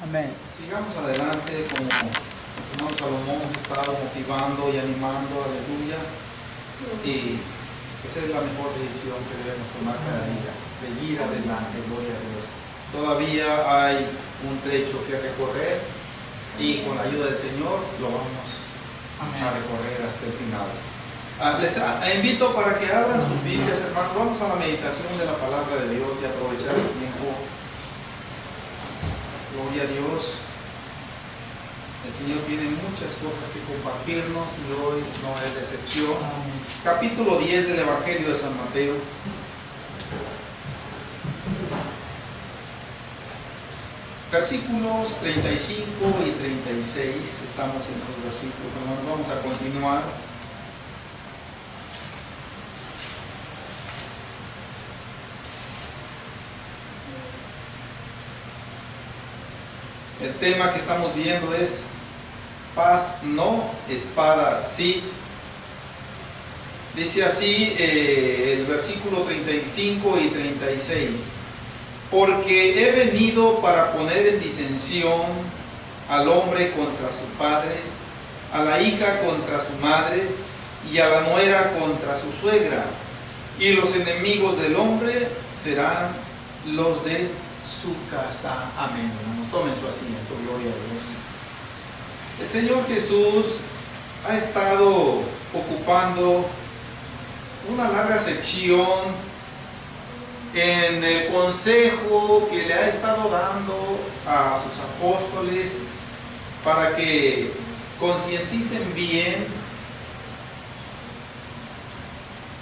Amén. Sigamos adelante como hermano Salomón ha estado motivando y animando, aleluya. Y esa es la mejor decisión que debemos tomar cada día, seguir adelante, gloria a Dios. Todavía hay un trecho que recorrer y con la ayuda del Señor lo vamos a recorrer hasta el final. Les invito para que abran sus Biblias, hermanos. Vamos a la meditación de la palabra de Dios y aprovechar el tiempo. Gloria a Dios. El Señor tiene muchas cosas que compartirnos y hoy no es la excepción. Capítulo 10 del Evangelio de San Mateo. Versículos 35 y 36. Estamos en los versículos, hermanos. Vamos a continuar. El tema que estamos viendo es paz no, espada sí. Dice así el versículo 35 y 36. Porque he venido para poner en disensión al hombre contra su padre, a la hija contra su madre y a la nuera contra su suegra. Y los enemigos del hombre serán los de su casa. Amén. Hermanos, tomen su asiento, gloria a Dios. El Señor Jesús ha estado ocupando una larga sección en el consejo que le ha estado dando a sus apóstoles para que concienticen bien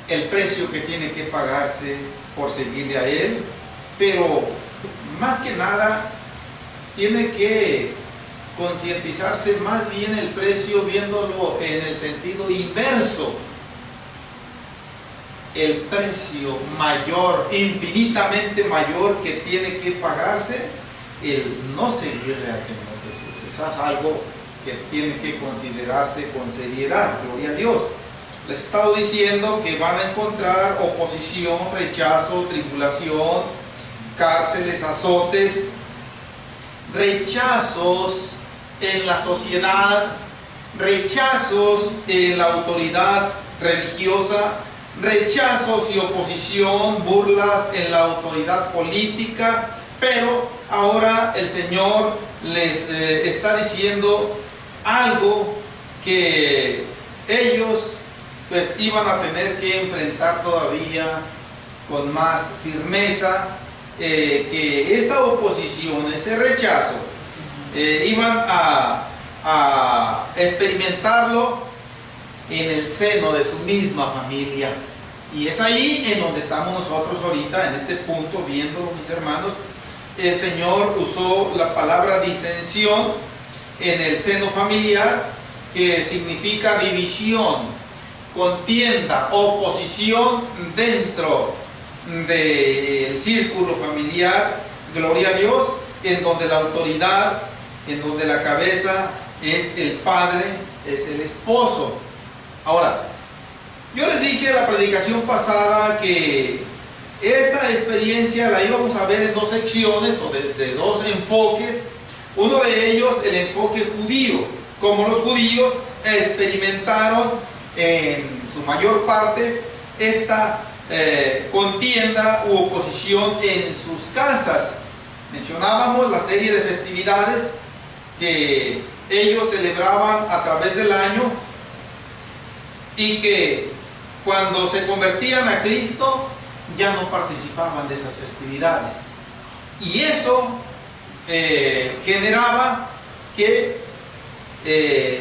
el precio que tiene que pagarse por seguirle a Él, pero más que nada tiene que concientizarse más bien el precio viéndolo en el sentido inverso. El precio mayor, infinitamente mayor que tiene que pagarse el no seguirle al Señor Jesús. Eso es algo que tiene que considerarse con seriedad, gloria a Dios. Les he estado diciendo que van a encontrar oposición, rechazo, tribulación, cárceles, azotes, rechazos en la sociedad, rechazos en la autoridad religiosa, rechazos y oposición, burlas en la autoridad política, pero ahora el Señor les está diciendo algo que ellos pues iban a tener que enfrentar todavía con más firmeza, que esa oposición, ese rechazo, iban a experimentarlo en el seno de su misma familia. Y es ahí en donde estamos nosotros ahorita, en este punto, viéndolo, mis hermanos. El Señor usó la palabra disensión en el seno familiar, que significa división, contienda, oposición dentro del círculo familiar, gloria a Dios, en donde la autoridad, en donde la cabeza es el padre, es el esposo. Ahora, yo les dije en la predicación pasada que esta experiencia la íbamos a ver en dos secciones o de dos enfoques. Uno de ellos, el enfoque judío, como los judíos experimentaron en su mayor parte esta contienda u oposición en sus casas. Mencionábamos la serie de festividades que ellos celebraban a través del año y que cuando se convertían a Cristo ya no participaban de esas festividades, y eso generaba que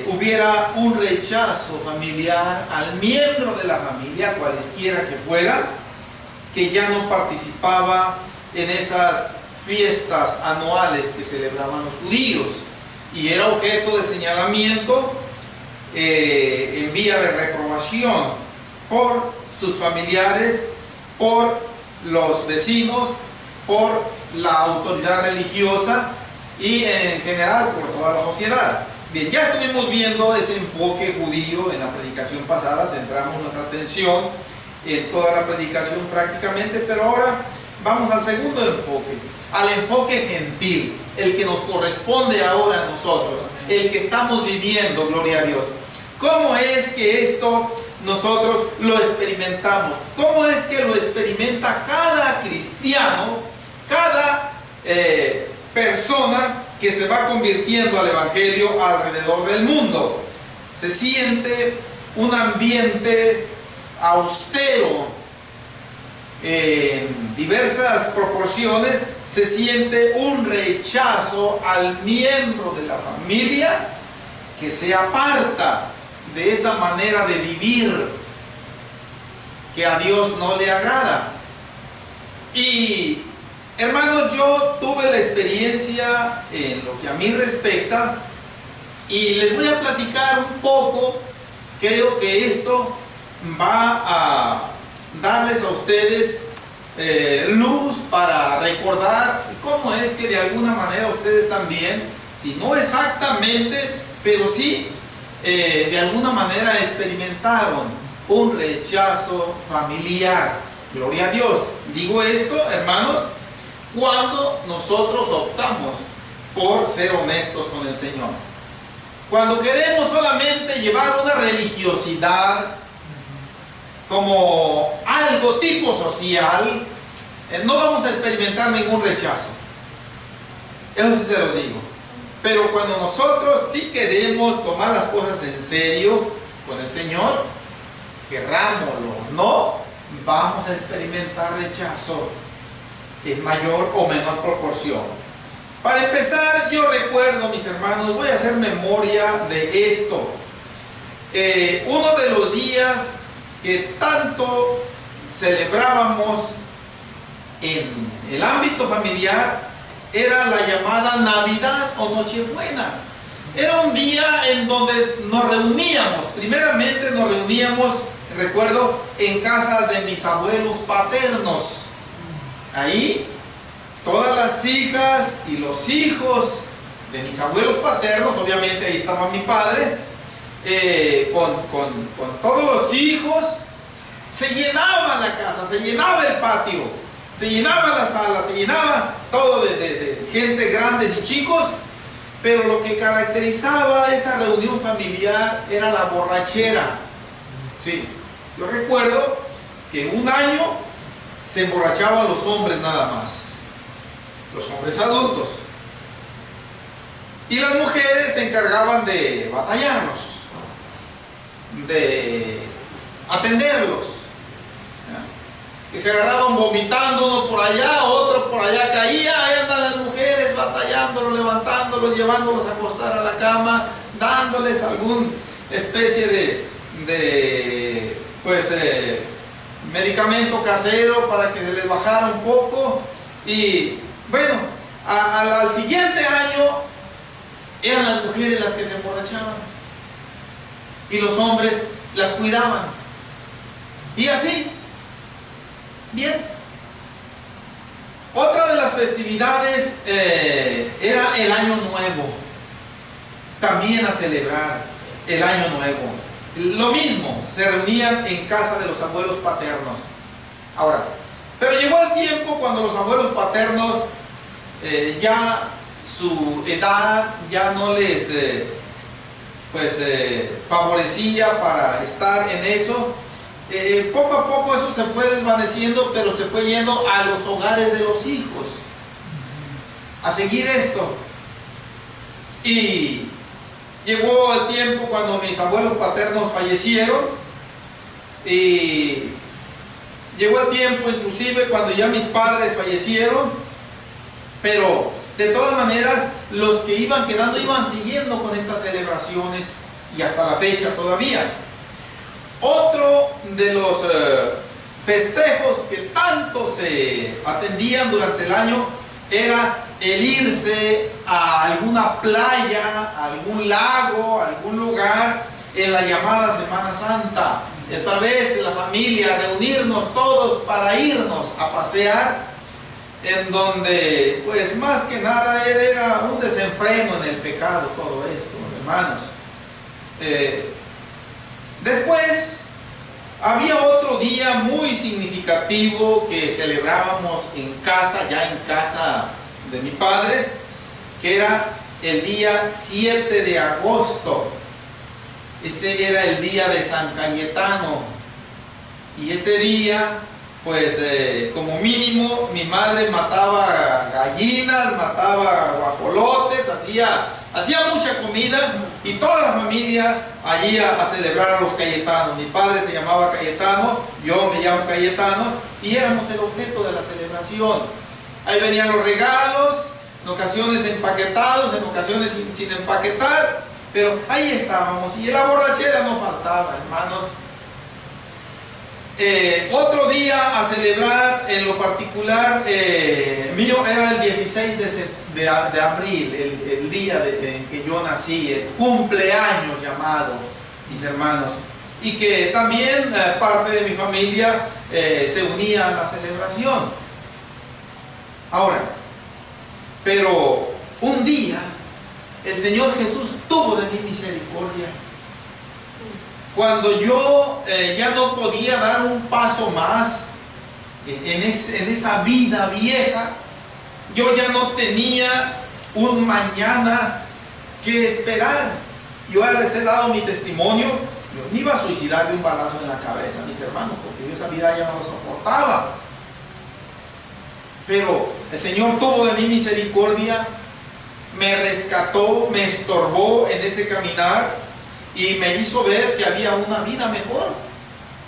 hubiera un rechazo familiar al miembro de la familia, cualesquiera que fuera, que ya no participaba en esas fiestas anuales que celebraban los judíos, y era objeto de señalamiento en vía de reprobación por sus familiares, por los vecinos, por la autoridad religiosa y en general por toda la sociedad. Bien, ya estuvimos viendo ese enfoque judío en la predicación pasada, centramos nuestra atención en toda la predicación prácticamente, pero ahora vamos al segundo enfoque. al enfoque gentil, el que nos corresponde ahora a nosotros, el que estamos viviendo, gloria a Dios. ¿Cómo es que esto nosotros lo experimentamos? ¿Cómo es que lo experimenta cada cristiano, cada persona que se va convirtiendo al Evangelio alrededor del mundo? Se siente un ambiente austero en diversas proporciones, se siente un rechazo al miembro de la familia que se aparta de esa manera de vivir que a Dios no le agrada. Y hermanos, yo tuve la experiencia en lo que a mí respecta y les voy a platicar un poco. Creo que esto va a darles a ustedes luz para recordar cómo es que de alguna manera ustedes también, si no exactamente, pero sí de alguna manera experimentaron un rechazo familiar. Gloria a Dios. Digo esto, hermanos, cuando nosotros optamos por ser honestos con el Señor. Cuando queremos solamente llevar una religiosidad como algo tipo social, no vamos a experimentar ningún rechazo. Eso sí se los digo. Pero cuando nosotros sí queremos tomar las cosas en serio con el Señor, querrámoslo o no, vamos a experimentar rechazo en mayor o menor proporción. Para empezar, yo recuerdo, mis hermanos, voy a hacer memoria de esto. Uno de los días que tanto celebrábamos en el ámbito familiar era la llamada Navidad o Nochebuena. Era un día en donde nos reuníamos. Primeramente nos reuníamos, recuerdo, en casa de mis abuelos paternos. Ahí todas las hijas y los hijos de mis abuelos paternos, obviamente ahí estaba mi padre, con todos los hijos, se llenaba la casa, se llenaba el patio, se llenaba la sala, se llenaba todo de gente grandes y chicos, pero lo que caracterizaba esa reunión familiar era la borrachera. Sí, yo recuerdo que un año se emborrachaban los hombres nada más, los hombres adultos, y las mujeres se encargaban de batallarlos, de atenderlos, que se agarraban vomitando, uno por allá, otro por allá caía, ahí andan las mujeres batallándolos, levantándolos, llevándolos a acostar a la cama, dándoles alguna especie de medicamento casero para que se les bajara un poco. Y bueno, al siguiente año eran las mujeres las que se emborrachaban y los hombres las cuidaban, y así. Bien, otra de las festividades era el Año Nuevo, también a celebrar el Año Nuevo. Lo mismo, se reunían en casa de los abuelos paternos. Ahora, pero llegó el tiempo cuando los abuelos paternos ya su edad ya no les favorecía para estar en eso. Poco a poco eso se fue desvaneciendo, pero se fue yendo a los hogares de los hijos a seguir esto. Y llegó el tiempo cuando mis abuelos paternos fallecieron, y llegó el tiempo inclusive cuando ya mis padres fallecieron, pero de todas maneras los que iban quedando iban siguiendo con estas celebraciones, y hasta la fecha todavía. Otro de los festejos que tanto se atendían durante el año era el irse a alguna playa, a algún lago, a algún lugar en la llamada Semana Santa. Y otra vez la familia, reunirnos todos para irnos a pasear, en donde pues más que nada era un desenfreno en el pecado todo esto, hermanos. Después había otro día muy significativo que celebrábamos en casa, ya en casa de mi padre, que era el día 7 de agosto. Ese era el día de San Cayetano. Y ese día, pues como mínimo, mi madre mataba gallinas, mataba guajolotes, hacía mucha comida, y toda la familia allí a celebrar a los Cayetanos. Mi padre se llamaba Cayetano, yo me llamo Cayetano, y éramos el objeto de la celebración. Ahí venían los regalos, en ocasiones empaquetados, en ocasiones sin empaquetar, pero ahí estábamos, y la borrachera no faltaba, hermanos. Otro día a celebrar, en lo particular mío, era el 16 de abril, el día en que yo nací, el cumpleaños llamado, mis hermanos, y que también parte de mi familia se unía a la celebración. Ahora, pero un día el Señor Jesús tuvo de mí misericordia. Cuando yo ya no podía dar un paso más en esa vida vieja, yo ya no tenía un mañana que esperar. Yo ya les he dado mi testimonio. Yo me iba a suicidar de un balazo en la cabeza, mis hermanos, porque yo esa vida ya no lo soportaba. Pero el Señor tuvo de mí misericordia, me rescató, me estorbó en ese caminar, y me hizo ver que había una vida mejor,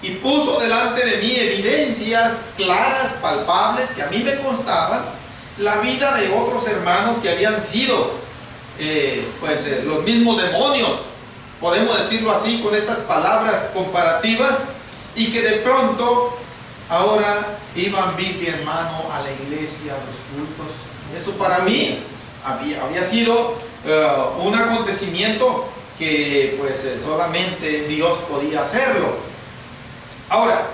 y puso delante de mí evidencias claras, palpables, que a mí me constaban, la vida de otros hermanos que habían sido los mismos demonios, podemos decirlo así, con estas palabras comparativas, y que de pronto ahora iban, mi hermano, a la iglesia, a los cultos. Eso para mí había sido un acontecimiento que solamente Dios podía hacerlo. Ahora,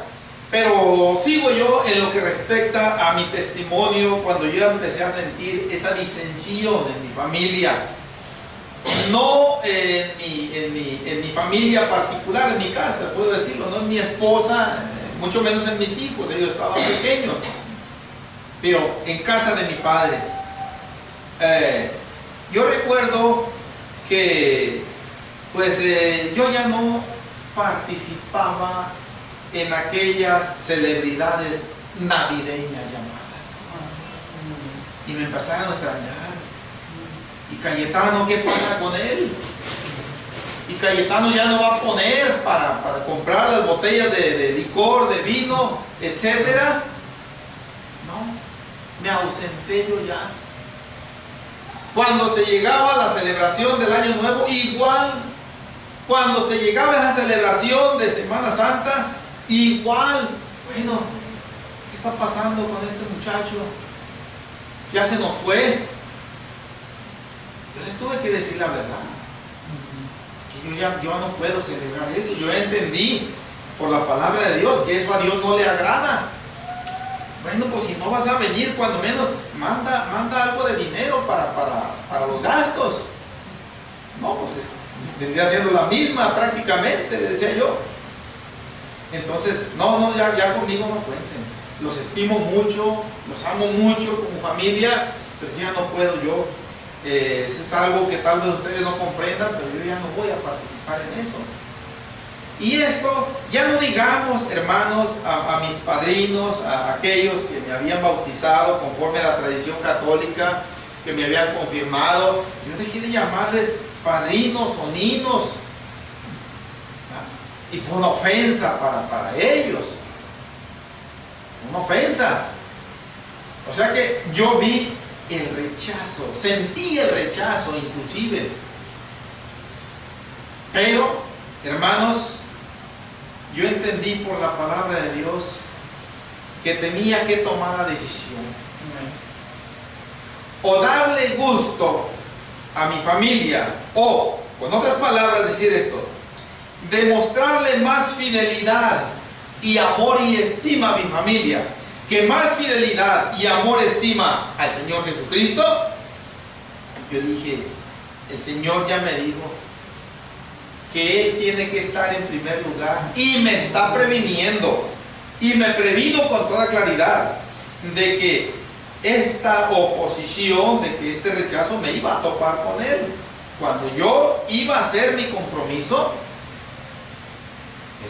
pero sigo yo en lo que respecta a mi testimonio, cuando yo empecé a sentir esa disensión en mi familia, no en mi familia particular, en mi casa, puedo decirlo, no en mi esposa, mucho menos en mis hijos, ellos estaban pequeños, pero en casa de mi padre. Yo recuerdo que yo ya no participaba en aquellas celebridades navideñas llamadas, y me empezaron a extrañar. ¿Y Cayetano qué pasa con él? Y Cayetano ya no va a poner para comprar las botellas de licor, de vino, etcétera. No, me ausenté yo ya. Cuando se llegaba la celebración del Año Nuevo, igual. Cuando se llegaba esa celebración de Semana Santa, igual. Bueno, ¿qué está pasando con este muchacho? Ya se nos fue. Yo les tuve que decir la verdad. Es que yo no puedo celebrar eso. Yo entendí por la palabra de Dios que eso a Dios no le agrada. Bueno, pues si no vas a venir, cuando menos manda algo de dinero para los gastos. No, pues vendría siendo la misma prácticamente, le decía yo. Entonces, no, ya conmigo no cuenten. Los estimo mucho, los amo mucho como familia, pero ya no puedo yo. Eso es algo que tal vez ustedes no comprendan, pero yo ya no voy a participar en eso. Y esto, ya no digamos, hermanos, a mis padrinos, a aquellos que me habían bautizado conforme a la tradición católica, que me habían confirmado, yo dejé de llamarles padrinos o ninos. Y fue una ofensa para ellos. Fue una ofensa. O sea que yo vi el rechazo, sentí el rechazo inclusive. Pero, hermanos, yo entendí por la palabra de Dios que tenía que tomar la decisión. O darle gusto a mi familia, o, con otras palabras, decir esto: demostrarle más fidelidad y amor y estima a mi familia, que más fidelidad y amor estima al Señor Jesucristo. Yo dije, el Señor ya me dijo que Él tiene que estar en primer lugar, y me está previniendo, y me previno con toda claridad de que esta oposición, de que este rechazo me iba a topar con él. Cuando yo iba a hacer mi compromiso,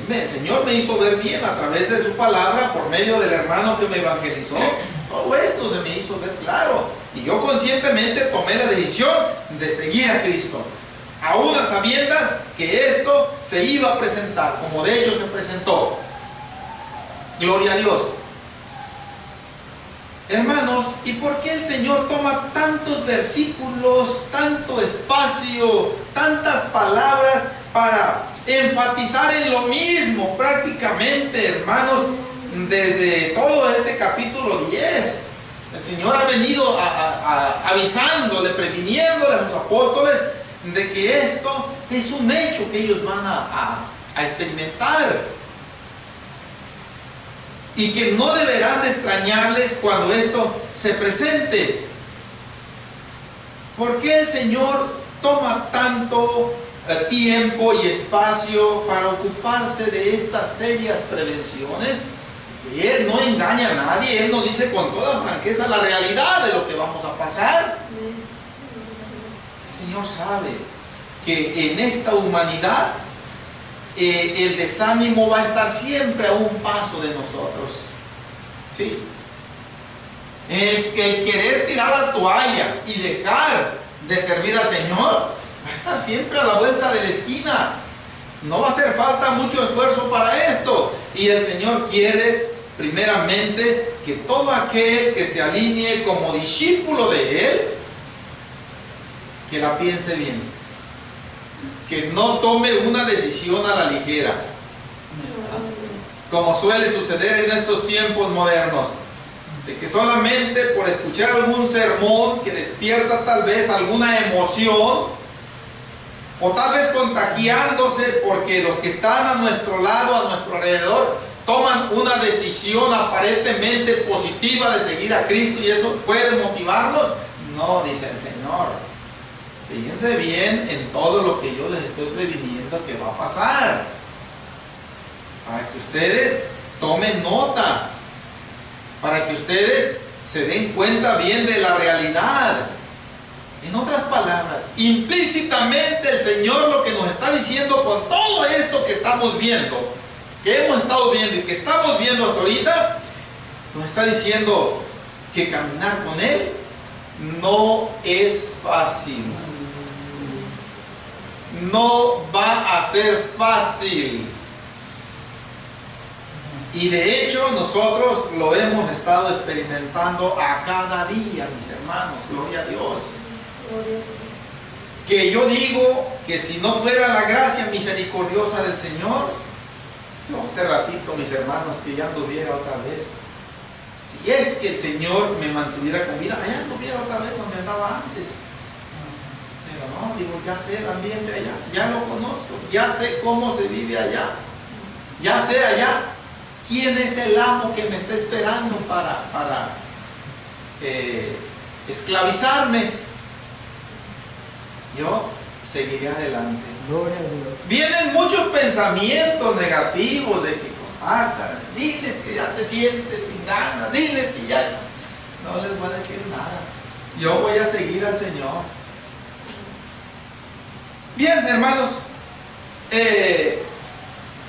el Señor me hizo ver bien a través de su palabra, por medio del hermano que me evangelizó. Todo esto se me hizo ver claro. Y yo conscientemente tomé la decisión de seguir a Cristo, aún a sabiendas que esto se iba a presentar, como de hecho se presentó. Gloria a Dios. Hermanos, ¿y por qué el Señor toma tantos versículos, tanto espacio, tantas palabras para enfatizar en lo mismo prácticamente, hermanos, desde todo este capítulo 10? El Señor ha venido avisándole, previniéndole a los apóstoles de que esto es un hecho que ellos van a experimentar. Y que no deberán de extrañarles cuando esto se presente. ¿Por qué el Señor toma tanto tiempo y espacio para ocuparse de estas serias prevenciones? Él no engaña a nadie, Él nos dice con toda franqueza la realidad de lo que vamos a pasar. El Señor sabe que en esta humanidad el desánimo va a estar siempre a un paso de nosotros. ¿Sí? El querer tirar la toalla y dejar de servir al Señor va a estar siempre a la vuelta de la esquina. No va a hacer falta mucho esfuerzo para esto. Y el Señor quiere primeramente que todo aquel que se alinee como discípulo de Él, que la piense bien, que no tome una decisión a la ligera, como suele suceder en estos tiempos modernos, de que solamente por escuchar algún sermón que despierta tal vez alguna emoción, o tal vez contagiándose porque los que están a nuestro lado, a nuestro alrededor, toman una decisión aparentemente positiva de seguir a Cristo y eso puede motivarnos. No, dice el Señor. Fíjense bien en todo lo que yo les estoy previniendo que va a pasar, para que ustedes tomen nota, para que ustedes se den cuenta bien de la realidad. En otras palabras, implícitamente el Señor lo que nos está diciendo con todo esto que estamos viendo, que hemos estado viendo y que estamos viendo hasta ahorita, nos está diciendo que caminar con Él no es fácil. No va a ser fácil. Y de hecho nosotros lo hemos estado experimentando a cada día, mis hermanos. Gloria a Dios. Que yo digo que si no fuera la gracia misericordiosa del Señor, no, hace ratito, mis hermanos, que ya anduviera otra vez. Si es que el Señor me mantuviera con vida, allá anduviera otra vez donde andaba antes. Pero no, digo, ya sé el ambiente allá, ya lo conozco, ya sé cómo se vive allá, ya sé allá quién es el amo que me está esperando para esclavizarme. Yo seguiré adelante. Gloria a Dios. Vienen muchos pensamientos negativos de que compartan, diles que ya te sientes sin ganas, diles que ya no les voy a decir nada. Yo voy a seguir al Señor. Bien, hermanos,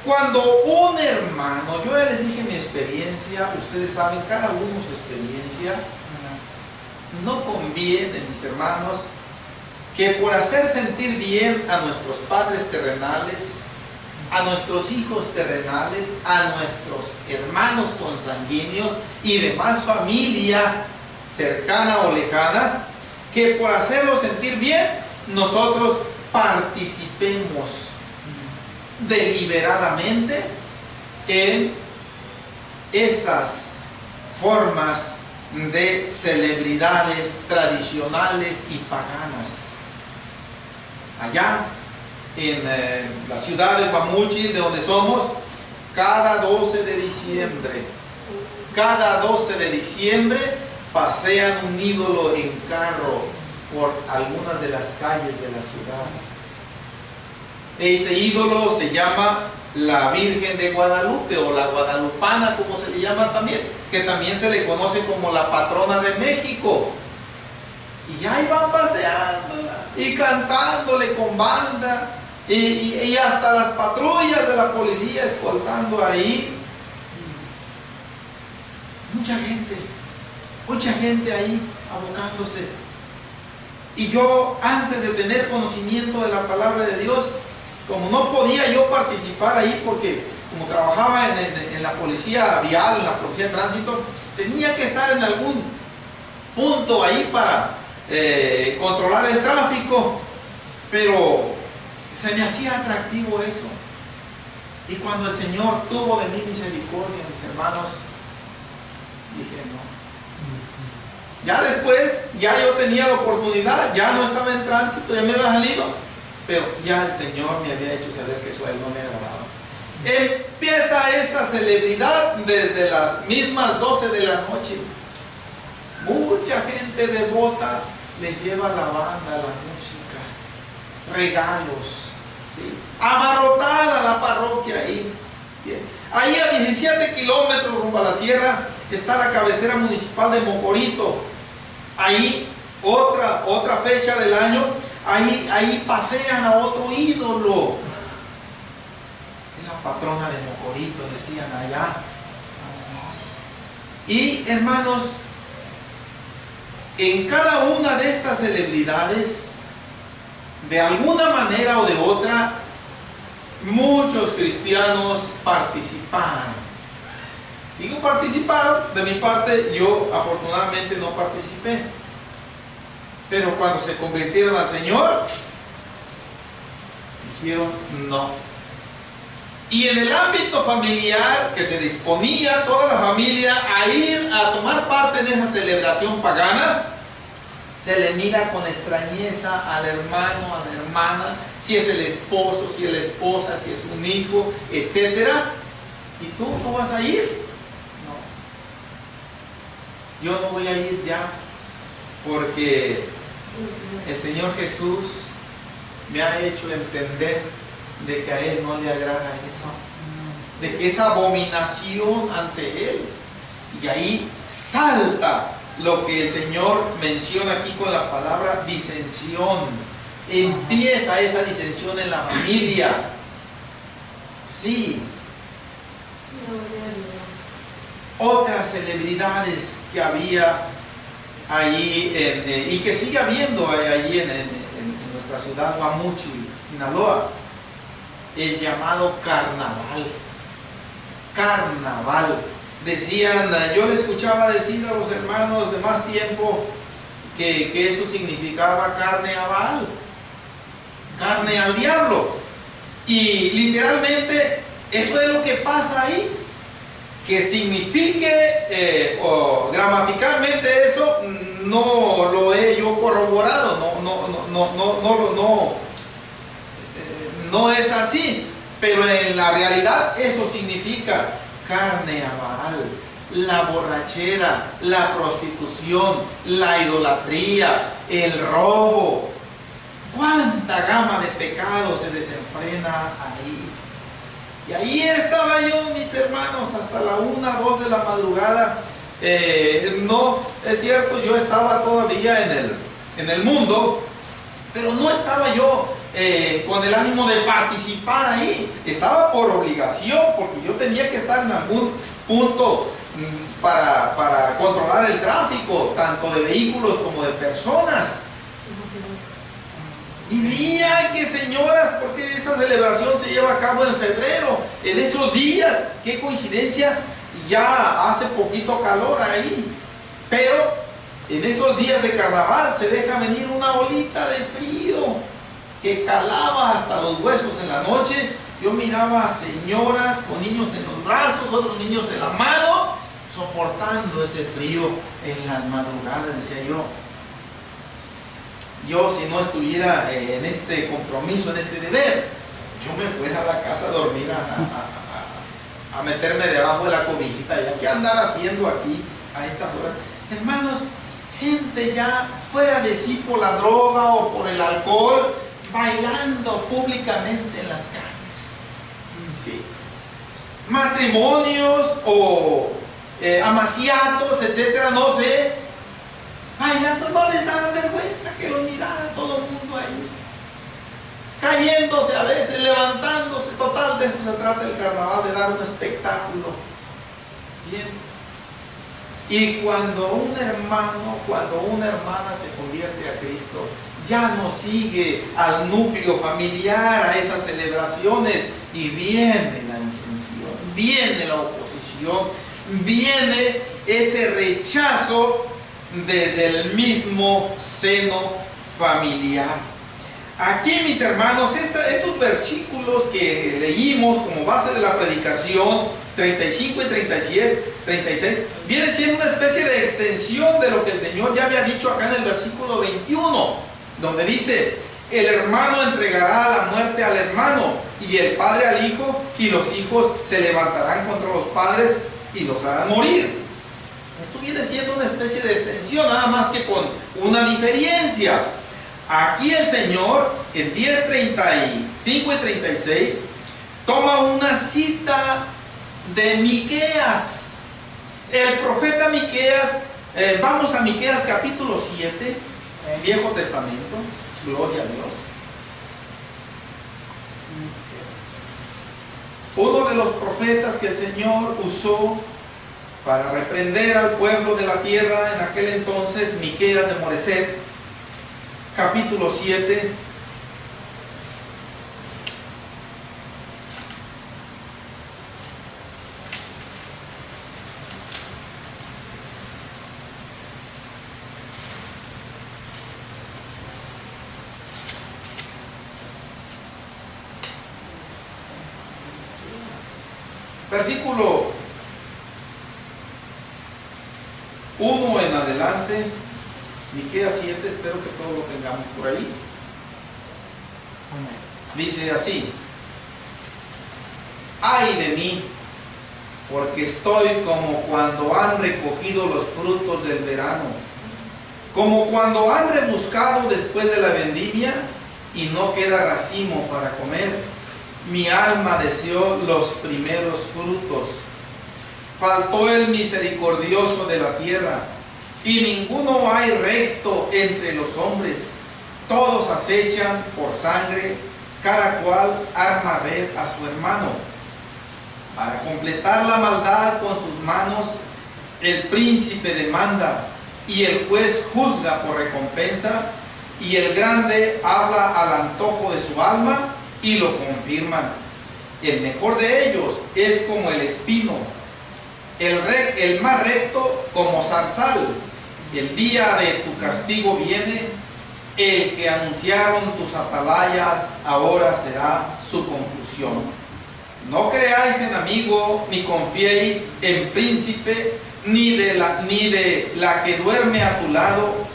cuando un hermano, yo ya les dije mi experiencia, ustedes saben, cada uno su experiencia, no conviene, mis hermanos, que por hacer sentir bien a nuestros padres terrenales, a nuestros hijos terrenales, a nuestros hermanos consanguíneos y demás familia cercana o lejana, que por hacerlos sentir bien, nosotros participemos deliberadamente en esas formas de celebridades tradicionales y paganas. Allá en la ciudad de Guamuchil, de donde somos, cada 12 de diciembre pasean un ídolo en carro por algunas de las calles de la ciudad. Ese ídolo se llama la Virgen de Guadalupe, o la Guadalupana, como se le llama también. que también se le conoce como la patrona de México. Y ahí van paseándola y cantándole con banda, y hasta las patrullas de la policía escoltando ahí. Mucha gente ahí abocándose. Y yo, antes de tener conocimiento de la palabra de Dios, como no podía yo participar ahí, porque como trabajaba en la policía vial, en la policía de tránsito, tenía que estar en algún punto ahí para controlar el tráfico, pero se me hacía atractivo eso. Y cuando el Señor tuvo de mí misericordia, mis hermanos, dije no. Ya después, ya yo tenía la oportunidad, ya no estaba en tránsito, ya me había salido, pero ya el Señor me había hecho saber que eso a Él no me agradaba. Empieza esa celebridad desde las mismas 12 de la noche. Mucha gente devota le lleva la banda, la música, regalos, ¿sí? Abarrotada la parroquia ahí. Bien. Ahí a 17 kilómetros rumbo a la sierra está la cabecera municipal de Mocorito. Ahí otra fecha del año, ahí pasean a otro ídolo. Es la patrona de Mocorito, decían allá. Y hermanos, en cada una de estas celebridades, de alguna manera o de otra, muchos cristianos participaron. Digo participar, de mi parte, yo afortunadamente no participé. Pero cuando se convirtieron al Señor, dijeron no. Y en el ámbito familiar, que se disponía toda la familia a ir a tomar parte en esa celebración pagana, se le mira con extrañeza al hermano, a la hermana, si es el esposo, si es la esposa, si es un hijo, etc. ¿Y tú no vas a ir? No. Yo no voy a ir ya, porque el Señor Jesús me ha hecho entender de que a Él no le agrada eso, de que es abominación ante Él. Y ahí salta lo que el Señor menciona aquí con la palabra disensión. Empieza esa disensión en la familia. Sí. Otras celebridades que había allí y que sigue habiendo allí en nuestra ciudad, Guamuchi, Sinaloa, el llamado carnaval. Carnaval. Decían, yo le escuchaba decir a los hermanos de más tiempo que eso significaba carne a Baal, carne al diablo. Y literalmente eso es lo que pasa ahí. Que signifique o gramaticalmente eso no lo he yo corroborado, no es así, pero en la realidad eso significa carne a Baal, la borrachera, la prostitución, la idolatría, el robo. Cuánta gama de pecados se desenfrena ahí. Y ahí estaba yo, mis hermanos, hasta la 1, 2 de la madrugada. No, es cierto, yo estaba todavía en el mundo, pero no estaba yo con el ánimo de participar ahí. Estaba por obligación, porque yo tenía que estar en algún punto para controlar el tráfico, tanto de vehículos como de personas. Y veía que señoras, porque esa celebración se lleva a cabo en febrero, en esos días, qué coincidencia, ya hace poquito calor ahí, pero en esos días de carnaval se deja venir una olita de frío que calaba hasta los huesos en la noche. Yo miraba a señoras con niños en los brazos, otros niños en la mano, soportando ese frío en las madrugadas, decía yo. Yo, si no estuviera en este compromiso, en este deber, yo me fuera a la casa a dormir, a meterme debajo de la cobijita. ¿Ya qué andar haciendo aquí a estas horas? Hermanos, gente ya fuera de sí por la droga o por el alcohol, bailando públicamente en las calles. ¿Sí? Matrimonios o amaciatos, etcétera, no sé, bailando, no les daba vergüenza que los mirara todo el mundo ahí, cayéndose a veces, levantándose. Total, de eso se trata el carnaval, de dar un espectáculo. Bien. Y cuando un hermano, cuando una hermana se convierte a Cristo, ya no sigue al núcleo familiar, a esas celebraciones, y viene la disensión, viene la oposición, viene ese rechazo desde el mismo seno familiar. Aquí, mis hermanos, estos versículos que leímos como base de la predicación, 35 y 36, viene siendo una especie de extensión de lo que el Señor ya había dicho acá en el versículo 21, donde dice: el hermano entregará a la muerte al hermano, y el padre al hijo, y los hijos se levantarán contra los padres y los harán morir. Esto viene siendo una especie de extensión, nada más que con una diferencia. Aquí el Señor, en 10:35 y 36, toma una cita de Miqueas. El profeta Miqueas, vamos a Miqueas capítulo 7, Viejo Testamento, gloria a Dios. Uno de los profetas que el Señor usó para reprender al pueblo de la tierra en aquel entonces, Miqueas de Moreset, capítulo 7. Versículo 1 en adelante, Miqueas 7, espero que todos lo tengamos por ahí. Dice así: ay de mí, porque estoy como cuando han recogido los frutos del verano, como cuando han rebuscado después de la vendimia y no queda racimo para comer. Mi alma deseó los primeros frutos. Faltó el misericordioso de la tierra, y ninguno hay recto entre los hombres. Todos acechan por sangre, cada cual arma red a su hermano. Para completar la maldad con sus manos, el príncipe demanda, y el juez juzga por recompensa, y el grande habla al antojo de su alma, y lo confirman. El mejor de ellos es como el espino, el más recto como zarzal. El día de tu castigo viene, el que anunciaron tus atalayas, ahora será su conclusión. No creáis en amigo, ni confiéis en príncipe, ni de la que duerme a tu lado,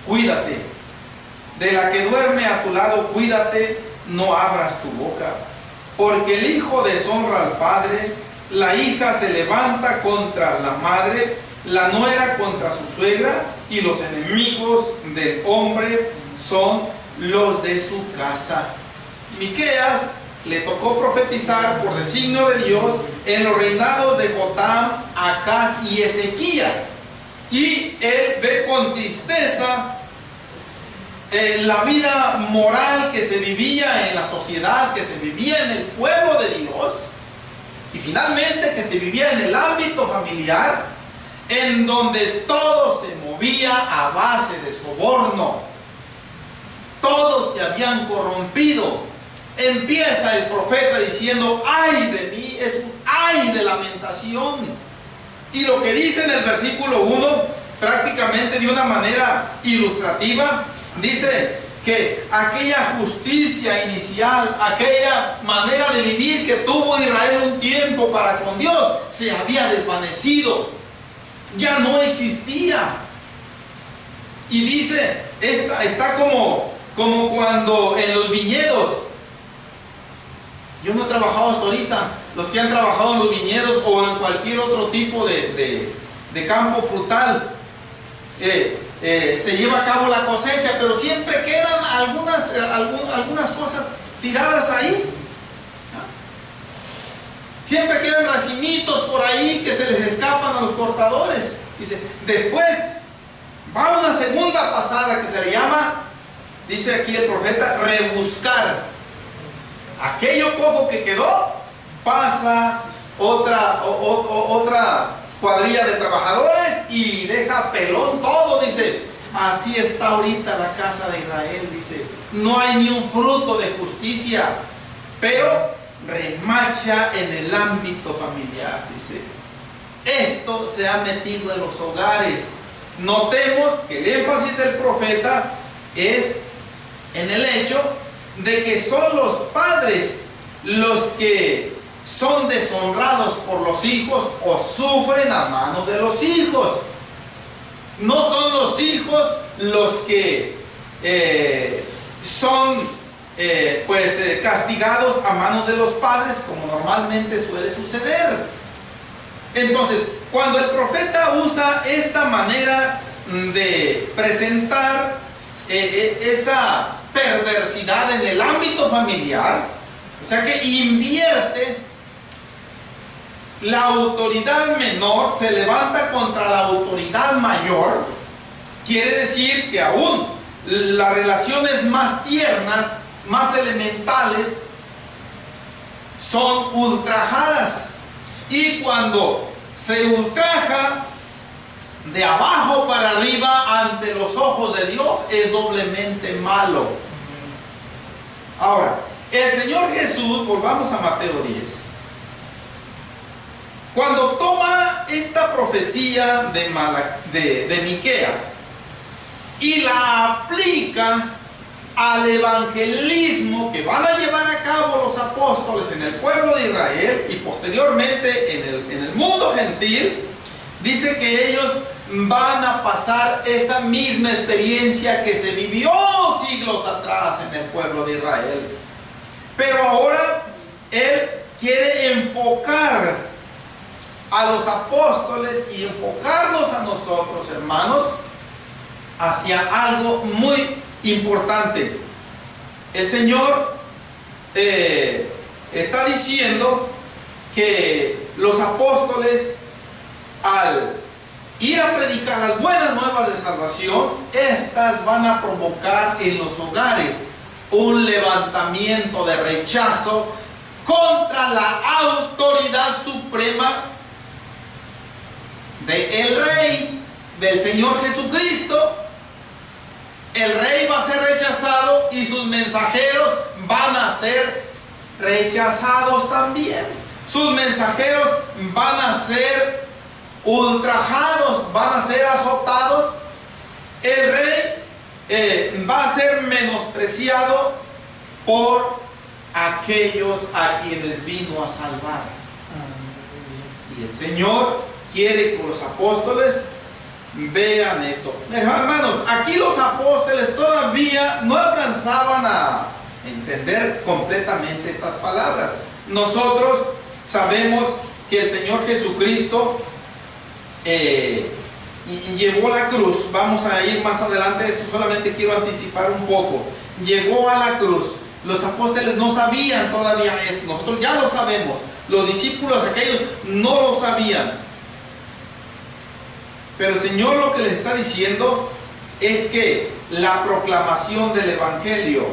cuídate. De la que duerme a tu lado, cuídate. No abras tu boca, porque el hijo deshonra al padre, la hija se levanta contra la madre, la nuera contra su suegra, y los enemigos del hombre son los de su casa. Miqueas le tocó profetizar por designio de Dios en los reinados de Jotam, Acaz y Ezequías, y él ve con tristeza la vida moral que se vivía en la sociedad, que se vivía en el pueblo de Dios, y finalmente que se vivía en el ámbito familiar, en donde todo se movía a base de soborno. Todos se habían corrompido. Empieza el profeta diciendo: ay de mí, es un ay de lamentación. Y lo que dice en el versículo 1, prácticamente de una manera ilustrativa, dice que aquella justicia inicial, aquella manera de vivir que tuvo Israel un tiempo para con Dios, se había desvanecido, ya no existía. Y dice, está como cuando en los viñedos, yo no he trabajado hasta ahorita, los que han trabajado en los viñedos o en cualquier otro tipo de campo frutal, se lleva a cabo la cosecha, pero siempre quedan algunas cosas tiradas ahí. Siempre quedan racimitos por ahí que se les escapan a los cortadores. Dice, después va una segunda pasada que se le llama, dice aquí el profeta, rebuscar. Aquello poco que quedó, pasa otra cuadrilla de trabajadores y deja pelón todo, dice. Así está ahorita la casa de Israel, dice. No hay ni un fruto de justicia, pero remacha en el ámbito familiar, dice. Esto se ha metido en los hogares. Notemos que el énfasis del profeta es en el hecho de que son los padres los que son deshonrados por los hijos o sufren a manos de los hijos. No son los hijos los que son castigados a manos de los padres, como normalmente suele suceder. Entonces, cuando el profeta usa esta manera de presentar esa perversidad en el ámbito familiar, o sea que invierte, la autoridad menor se levanta contra la autoridad mayor, quiere decir que aún las relaciones más tiernas, más elementales, son ultrajadas. Y cuando se ultraja de abajo para arriba ante los ojos de Dios, es doblemente malo. Ahora, el Señor Jesús, volvamos a Mateo 10. Cuando toma esta profecía de Miqueas y la aplica al evangelismo que van a llevar a cabo los apóstoles en el pueblo de Israel y posteriormente en el mundo gentil, dice que ellos van a pasar esa misma experiencia que se vivió siglos atrás en el pueblo de Israel. Pero ahora Él quiere enfocar a los apóstoles y enfocarnos a nosotros, hermanos, hacia algo muy importante. El Señor está diciendo que los apóstoles, al ir a predicar las buenas nuevas de salvación, estas van a provocar en los hogares un levantamiento de rechazo contra la autoridad suprema del Rey, del Señor Jesucristo. El Rey va a ser rechazado y sus mensajeros van a ser rechazados también. Sus mensajeros van a ser ultrajados, van a ser azotados. El Rey va a ser menospreciado por aquellos a quienes vino a salvar. Y el Señor quiere que los apóstoles vean esto. Hermanos, aquí los apóstoles todavía no alcanzaban a entender completamente estas palabras. Nosotros sabemos que el Señor Jesucristo llevó la cruz. Vamos a ir más adelante, esto solamente quiero anticipar un poco. Llegó a la cruz. Los apóstoles no sabían todavía esto, nosotros ya lo sabemos. Los discípulos aquellos no lo sabían. Pero el Señor lo que les está diciendo es que la proclamación del Evangelio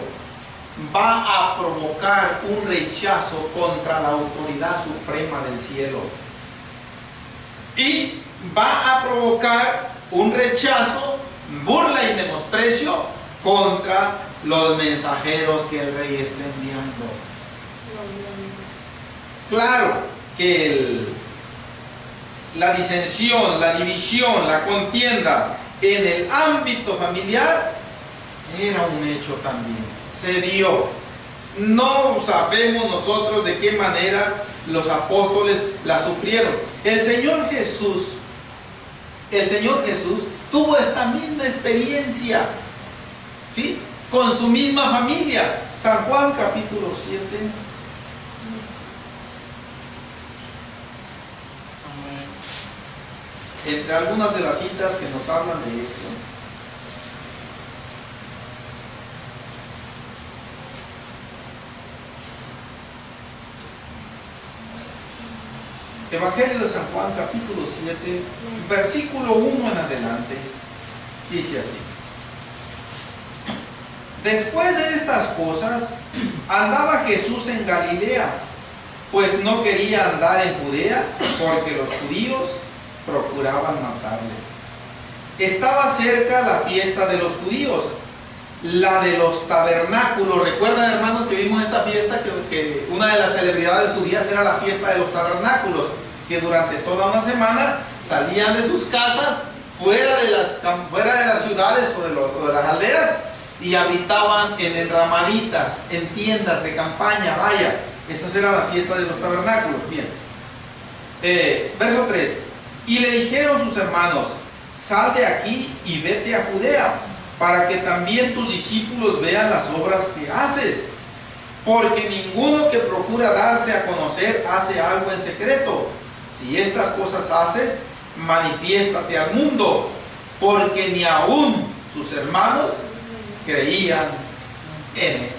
va a provocar un rechazo contra la autoridad suprema del cielo. Y va a provocar un rechazo, burla y menosprecio contra los mensajeros que el Rey está enviando. Claro que la disensión, la división, la contienda en el ámbito familiar era un hecho también, se dio. No sabemos nosotros de qué manera los apóstoles la sufrieron. El Señor Jesús tuvo esta misma experiencia, ¿sí?, con su misma familia. San Juan capítulo 7. Entre algunas de las citas que nos hablan de esto. Evangelio de San Juan, capítulo 7, versículo 1 en adelante. Dice así: después de estas cosas, andaba Jesús en Galilea, pues no quería andar en Judea, porque los judíos procuraban matarle. Estaba cerca la fiesta de los judíos, la de los tabernáculos. Recuerdan, hermanos, que vimos esta fiesta, que una de las celebridades judías era la fiesta de los tabernáculos, que durante toda una semana salían de sus casas fuera de las ciudades o de las aldeas, y habitaban en enramaditas, en tiendas de campaña. Vaya, esa era la fiesta de los tabernáculos. Bien, verso 3: y le dijeron sus hermanos: sal de aquí y vete a Judea, para que también tus discípulos vean las obras que haces, porque ninguno que procura darse a conocer hace algo en secreto. Si estas cosas haces, manifiéstate al mundo, porque ni aún sus hermanos creían en él.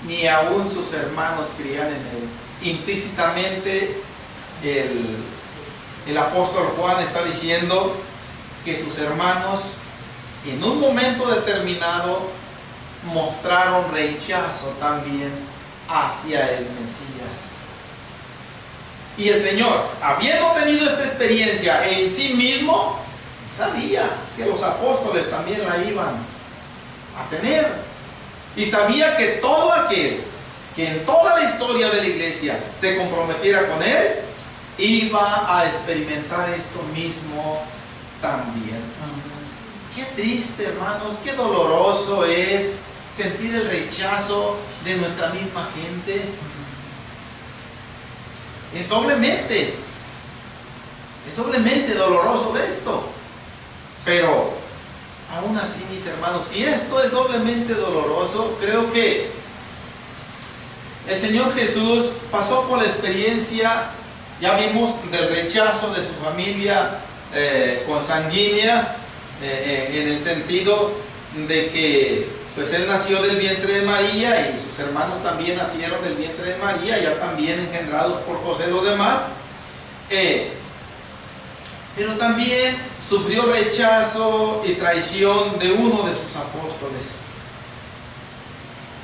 Ni aún sus hermanos creían en él. Implícitamente el apóstol Juan está diciendo que sus hermanos en un momento determinado mostraron rechazo también hacia el Mesías. Y el Señor, habiendo tenido esta experiencia en sí mismo, sabía que los apóstoles también la iban a tener. Y sabía que todo aquel que en toda la historia de la iglesia se comprometiera con Él, iba a experimentar esto mismo también. Qué triste, hermanos, qué doloroso es sentir el rechazo de nuestra misma gente. Es doblemente doloroso esto. Pero aún así, mis hermanos, si esto es doblemente doloroso, creo que el Señor Jesús pasó por la experiencia, ya vimos, del rechazo de su familia consanguínea, en el sentido de que pues Él nació del vientre de María y sus hermanos también nacieron del vientre de María, ya también engendrados por José los demás. Pero también sufrió rechazo y traición de uno de sus apóstoles,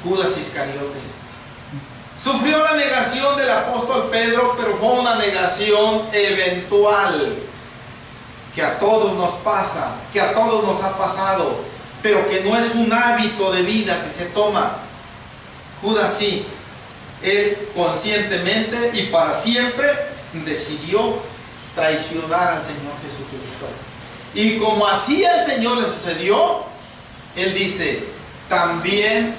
Judas Iscariote. Sufrió la negación del apóstol Pedro, pero fue una negación eventual, que a todos nos pasa, que a todos nos ha pasado, pero que no es un hábito de vida que se toma. Judas sí, él conscientemente y para siempre decidió traicionar al Señor Jesucristo. Y como así al Señor le sucedió, Él dice, también,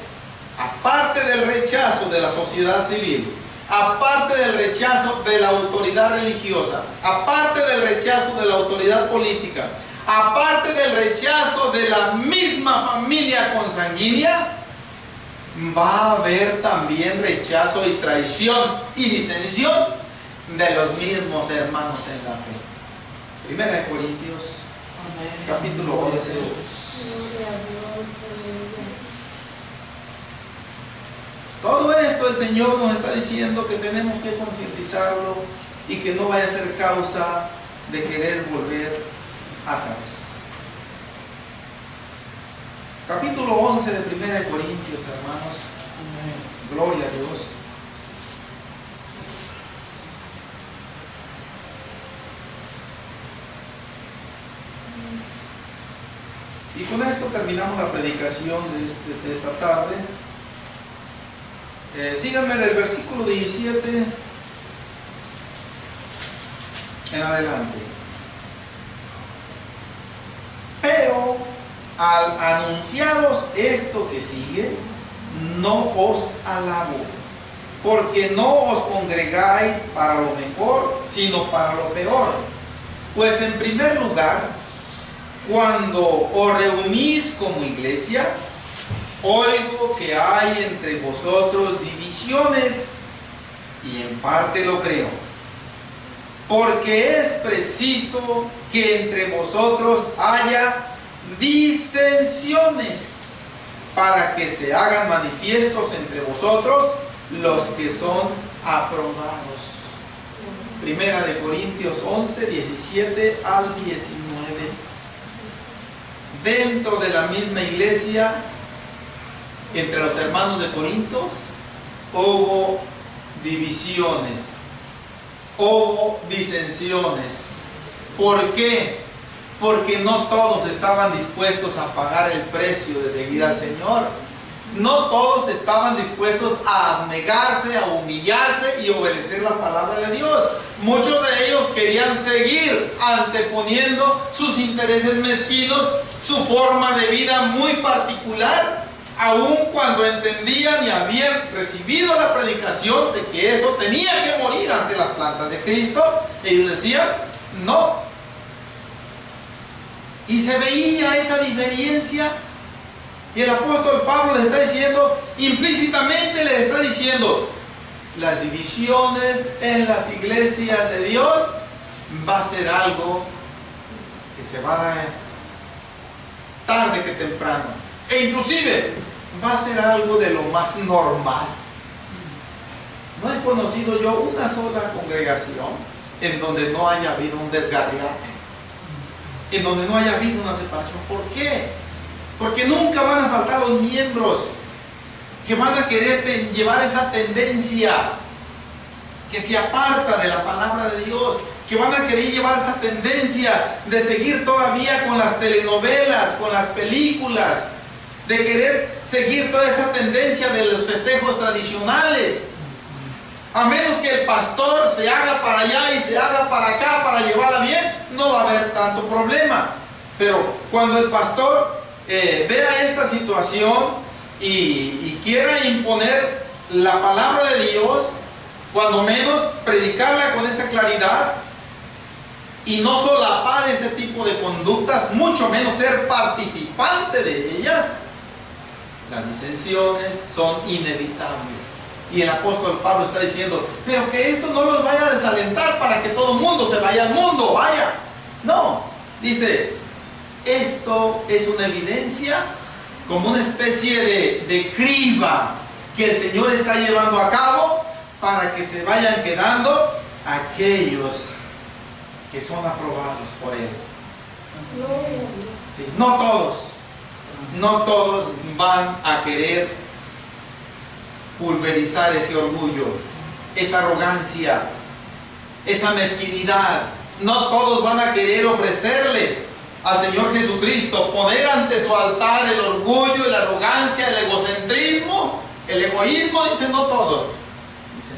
aparte del rechazo de la sociedad civil, aparte del rechazo de la autoridad religiosa, aparte del rechazo de la autoridad política, aparte del rechazo de la misma familia consanguínea, va a haber también rechazo y traición y disensión de los mismos hermanos en la fe. Primera de Corintios, capítulo 11. Todo esto el Señor nos está diciendo que tenemos que concientizarlo y que no vaya a ser causa de querer volver atrás. Capítulo 11 de Primera de Corintios, hermanos. Gloria a Dios. Y con esto terminamos la predicación de esta tarde. Síganme del versículo 17 en adelante. Pero al anunciaros esto que sigue, no os alabo, porque no os congregáis para lo mejor, sino para lo peor. Pues en primer lugar, cuando os reunís como iglesia, oigo que hay entre vosotros divisiones, y en parte lo creo, porque es preciso que entre vosotros haya disensiones, para que se hagan manifiestos entre vosotros los que son aprobados. Primera de Corintios 11, 17 al 19. Dentro de la misma iglesia, entre los hermanos de Corintios, hubo divisiones, hubo disensiones. ¿Por qué? Porque no todos estaban dispuestos a pagar el precio de seguir al Señor. No todos estaban dispuestos a abnegarse, a humillarse y obedecer la palabra de Dios. Muchos de ellos querían seguir anteponiendo sus intereses mezquinos, su forma de vida muy particular, aun cuando entendían y habían recibido la predicación de que eso tenía que morir ante las plantas de Cristo. Ellos decían, no. Y se veía esa diferencia. Y el apóstol Pablo les está diciendo, implícitamente les está diciendo, las divisiones en las iglesias de Dios va a ser algo que se va a dar tarde que temprano. E inclusive va a ser algo de lo más normal. No he conocido yo una sola congregación en donde no haya habido un desgarriate, en donde no haya habido una separación. ¿Por qué? Porque nunca van a faltar los miembros que van a querer llevar esa tendencia que se aparta de la palabra de Dios, que van a querer llevar esa tendencia de seguir todavía con las telenovelas, con las películas, de querer seguir toda esa tendencia de los festejos tradicionales. A menos que el pastor se haga para allá y se haga para acá para llevarla bien, no va a haber tanto problema. Pero cuando el pastor vea esta situación y quiera imponer la palabra de Dios, cuando menos predicarla con esa claridad y no solapar ese tipo de conductas, mucho menos ser participante de ellas, las disensiones son inevitables. Y el apóstol Pablo está diciendo, pero que esto no los vaya a desalentar para que todo el mundo se vaya al mundo, vaya. No, dice, esto es una evidencia, como una especie de criba que el Señor está llevando a cabo para que se vayan quedando aquellos que son aprobados por Él. Sí, no todos van a querer pulverizar ese orgullo, esa arrogancia, esa mezquinidad. No todos van a querer ofrecerle al Señor Jesucristo, poner ante su altar el orgullo, la arrogancia, el egocentrismo, el egoísmo. Dice, no todos. Dice,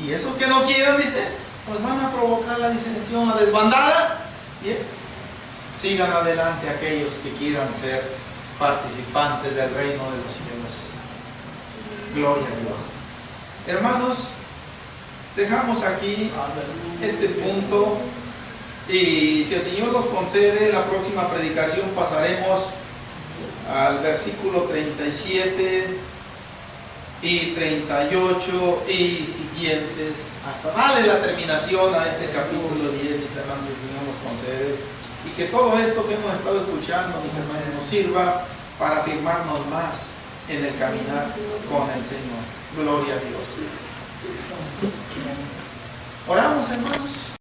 y esos que no quieran, dice, pues van a provocar la disensión, la desbandada. Bien, sigan adelante aquellos que quieran ser participantes del reino de los cielos. Gloria a Dios. Hermanos, dejamos aquí este punto. Y si el Señor nos concede, la próxima predicación pasaremos al versículo 37 y 38 y siguientes, hasta darle la terminación a este capítulo 10, mis hermanos, si el Señor nos concede. Y que todo esto que hemos estado escuchando, mis hermanos, nos sirva para afirmarnos más en el caminar con el Señor. Gloria a Dios. Oramos, hermanos.